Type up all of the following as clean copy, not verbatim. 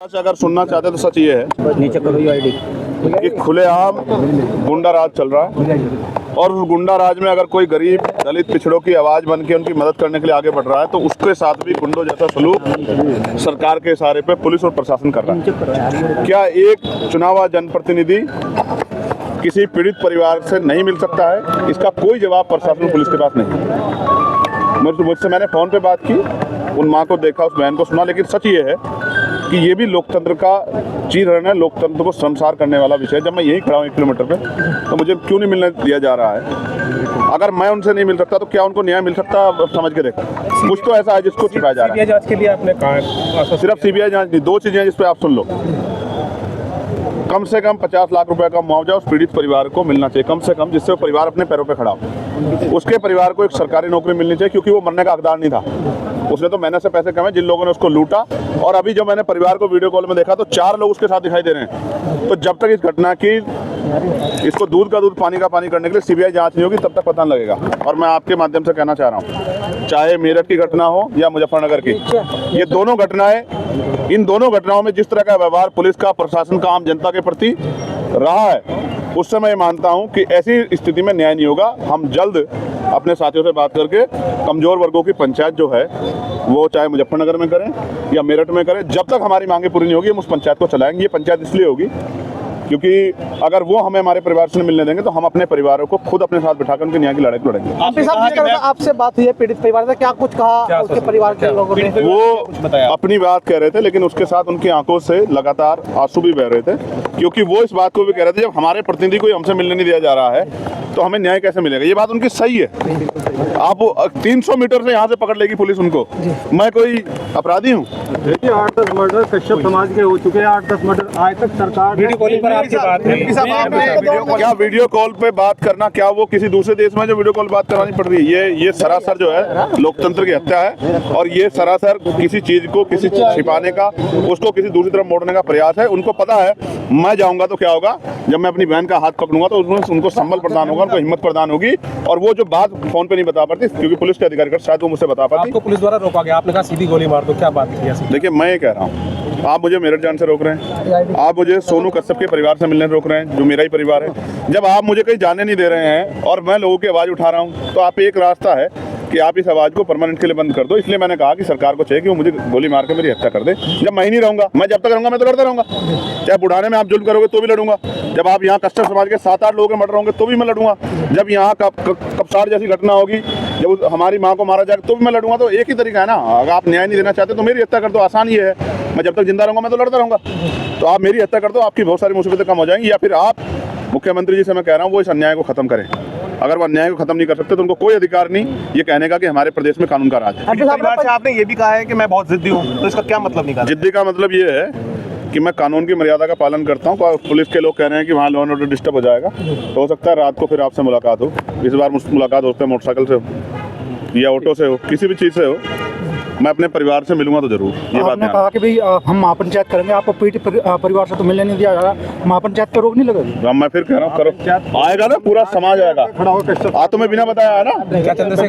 अगर सुनना चाहते तो सच ये है नीचे करो ये आईडी कि खुलेआम गुंडा राज चल रहा है और उस गुंडा राज में अगर कोई गरीब दलित पिछड़ों की आवाज़ बन के उनकी मदद करने के लिए आगे बढ़ रहा है तो उसके साथ भी गुंडों जैसा सलूक सरकार के इशारे पे पुलिस और प्रशासन कर रहा है। क्या एक चुनावा जनप्रतिनिधि किसी पीड़ित परिवार से नहीं मिल सकता है? इसका कोई जवाब प्रशासन और पुलिस के पास नहीं। मुझसे मैंने फ़ोन पे बात की, उन माँ को देखा, उस बहन को सुना, लेकिन सच ये है कि ये भी लोकतंत्र का चीरहरण है, लोकतंत्र को शर्मसार करने वाला विषय है। जब मैं यहीं खड़ा हूँ 1 किलोमीटर पे तो मुझे क्यों नहीं मिलने दिया जा रहा है? अगर मैं उनसे नहीं मिल सकता तो क्या उनको न्याय मिल सकता? समझ के देखो, कुछ तो ऐसा है जिसको छिपाया जा रहा है। जांच के लिए आपने कहा सिर्फ सीबीआई जांच नहीं, 2 चीज़ें हैं जिस पर आप सुन लो। कम से कम 50 लाख रुपए का मुआवजा उस पीड़ित परिवार को मिलना चाहिए, कम से कम, जिससे वो परिवार अपने पैरों पे खड़ा हो। उसके परिवार को एक सरकारी नौकरी मिलनी चाहिए, क्योंकि वो मरने का हकदार नहीं था। उसने तो मेहनत से पैसे कमाए, जिन लोगों ने उसको लूटा। और अभी जो मैंने परिवार को वीडियो कॉल में देखा तो 4 लोग उसके साथ दिखाई दे रहे हैं। तो जब तक इस घटना की, इसको दूध का दूध पानी का पानी करने के लिए सीबीआई जांच नहीं होगी, तब तक पता नहीं लगेगा। और मैं आपके माध्यम से कहना चाह रहा हूँ, चाहे मेरठ की घटना हो या मुजफ्फरनगर की, ये दोनों घटनाएं, इन दोनों घटनाओं में जिस तरह का व्यवहार पुलिस का, प्रशासन का आम जनता के प्रति रहा है, उससे मैं ये मानता हूं कि ऐसी स्थिति में न्याय नहीं होगा। हम जल्द अपने साथियों से बात करके कमजोर वर्गों की पंचायत जो है वो चाहे मुजफ्फरनगर में करें या मेरठ में करें, जब तक हमारी मांगे पूरी नहीं होगी हम उस पंचायत को चलाएंगे। ये पंचायत इसलिए होगी क्योंकि अगर वो हमें हमारे परिवार से मिलने देंगे तो हम अपने परिवारों को खुद अपने साथ बिठाकर उनके न्याय की लड़ाई लड़ेंगे। आपसे बात हुई है पीड़ित परिवार से, क्या कुछ कहा उसके परिवार के लोगों ने? वो अपनी बात कह रहे थे, लेकिन उसके साथ उनकी आंखों से लगातार आंसू भी बह रहे थे, क्योंकि वो इस बात को भी कह रहे थे जब हमारे प्रतिनिधि को हमसे मिलने नहीं दिया जा रहा है तो हमें न्याय कैसे मिलेगा। ये बात उनकी सही है। आप 300 मीटर से यहाँ से पकड़ लेगी पुलिस उनको। मैं कोई अपराधी हूँ? देखिए 8-10 मर्डर कश्यप समाज के हो चुके हैं, 8-10 मर्डर आज तक सरकार वीडियो कॉलिंग पर आपकी बात है। क्या वीडियो कॉल पे बात करना, क्या वो किसी दूसरे देश में जो वीडियो कॉल बात करवानी पड़ रही है? ये सरासर जो है लोकतंत्र की हत्या है और ये सरासर किसी चीज को किसी छिपाने का, उसको किसी दूसरी तरफ मोड़ने का प्रयास है। उनको पता है मैं जाऊंगा तो क्या होगा, जब मैं अपनी बहन का हाथ पकड़ूंगा तो उनको संबल प्रदान होगा, उनको हिम्मत प्रदान होगी। और वो जो बात फोन पे नहीं बता पाती क्योंकि पुलिस के अधिकारी शायद वो मुझसे बता पाती। आपको पुलिस द्वारा रोका गया, आपने कहा सीधी गोली मार दो, क्या बात की? देखिए मैं ये कह रहा हूँ, आप मुझे मेरठ जाने से रोक रहे हैं, आप मुझे सोनू कश्यप के परिवार से मिलने रोक रहे हैं जो मेरा ही परिवार है। जब आप मुझे कहीं जाने नहीं दे रहे हैं और मैं लोगों की आवाज़ उठा रहा हूँ तो आप एक रास्ता है कि आप इस आवाज़ को परमानेंट के लिए बंद कर दो। इसलिए मैंने कहा कि सरकार को चाहिए कि वो मुझे गोली मार के मेरी हत्या कर दे। जब मैं ही नहीं रहूँगा, मैं जब तक रहूँगा मैं तो लड़ता रहूँगा। चाहे बुढ़ाने में आप जुल्म करोगे तो भी लड़ूंगा, जब आप यहाँ कश्यप समाज के 7-8 लोगों के मर्डर होंगे तो भी मैं लड़ूंगा, जब यहाँ कपसार जैसी घटना होगी, जब हमारी माँ को मारा जाएगा तो भी मैं लड़ूंगा। तो एक ही तरीका है ना, अगर आप न्याय नहीं देना चाहते तो मेरी हत्या कर दो। आसान ये है, मैं जब तक जिंदा रहूँगा मैं तो लड़ता रहूँगा। तो आप मेरी हत्या कर दो, आपकी बहुत सारी मुसीबतें कम हो जाएंगी। या फिर आप मुख्यमंत्री जी से मैं कह रहा हूँ वो इस अन्याय को खत्म करें। अगर वो अन्याय को खत्म नहीं कर सकते तो उनको कोई अधिकार नहीं ये कहने का कि हमारे प्रदेश में कानून का राज है। आपने ये भी कहा है कि मैं बहुत जिद्दी हूँ, तो इसका क्या मतलब निकाला? जिद्दी का मतलब ये है कि मैं कानून की मर्यादा का पालन करता हूँ। पुलिस के लोग कह रहे हैं कि वहाँ लॉ एंड ऑर्डर डिस्टर्ब हो जाएगा, तो हो सकता है रात को फिर आपसे मुलाकात हो। इस बार मुलाकात हो सकता है मोटरसाइकिल से हो या ऑटो से हो, किसी भी चीज़ से हो, मैं अपने परिवार से मिलूंगा तो जरूर। ये बात आपने कहा कि भाई हम महापंचायत करेंगे, आपको पीड़ित परिवार से तो मिलने नहीं दिया जा रहा, महापंचायत पे रोक नहीं लगेगी? मैं फिर कह रहा हूँ करो, आएगा ना, पूरा समाज आएगा। आज तो मैं बिना बताया है ना,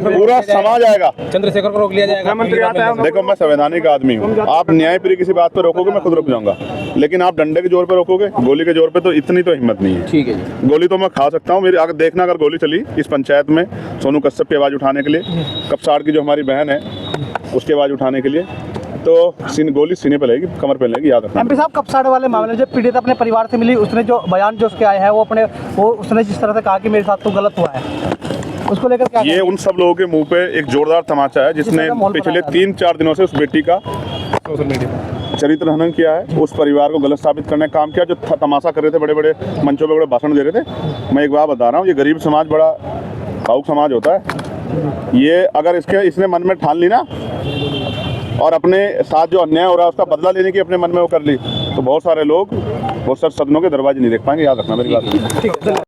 पूरा समाज आएगा। चंद्रशेखर को रोक लिया जाएगा? देखो मैं संवैधानिक आदमी हूँ, आप न्यायप्रिय किसी बात पर रोकोगे मैं खुद रुक जाऊंगा, लेकिन आप डंडे के जोर पे रोकोगे, गोली के जोर पे, तो इतनी तो हिम्मत नहीं है। ठीक है जी। गोली तो मैं खा सकता हूँ, मेरी अगर देखना, अगर गोली चली इस पंचायत में सोनू कश्यप की आवाज़ उठाने के लिए, कपसार की जो हमारी बहन है उसकी आवाज़ उठाने के लिए, तो गोली सीने पे लगेगी, कमर पे लगेगी, याद रखना। एमपी साहब, कपसाड़ वाले मामले जो पीड़ित अपने परिवार से मिली, उसने जो बयान जो उसके आए हैं वो उसने जिस तरह से कहा कि मेरे साथ तो गलत हुआ है, उसको लेकर क्या? ये उन सब लोगों के मुंह पे एक जोरदार तमाचा है जिसने पिछले 3-4 दिनों से उस बेटी का सोशल मीडिया चरित्र हनन किया है, उस परिवार को गलत साबित करने का काम किया, जो तमाशा कर रहे थे, बड़े बड़े मंचों पे बड़े भाषण दे रहे थे। मैं एक बात बता रहा हूँ, ये गरीब समाज बड़ा भावुक समाज होता है। ये अगर इसने मन में ठान ली ना और अपने साथ जो अन्याय हो रहा है उसका बदला लेने की अपने मन में वो कर ली, तो बहुत सारे लोग बहुत सारे सदनों के दरवाजे नहीं देख पाएंगे। याद रखना मेरी बात।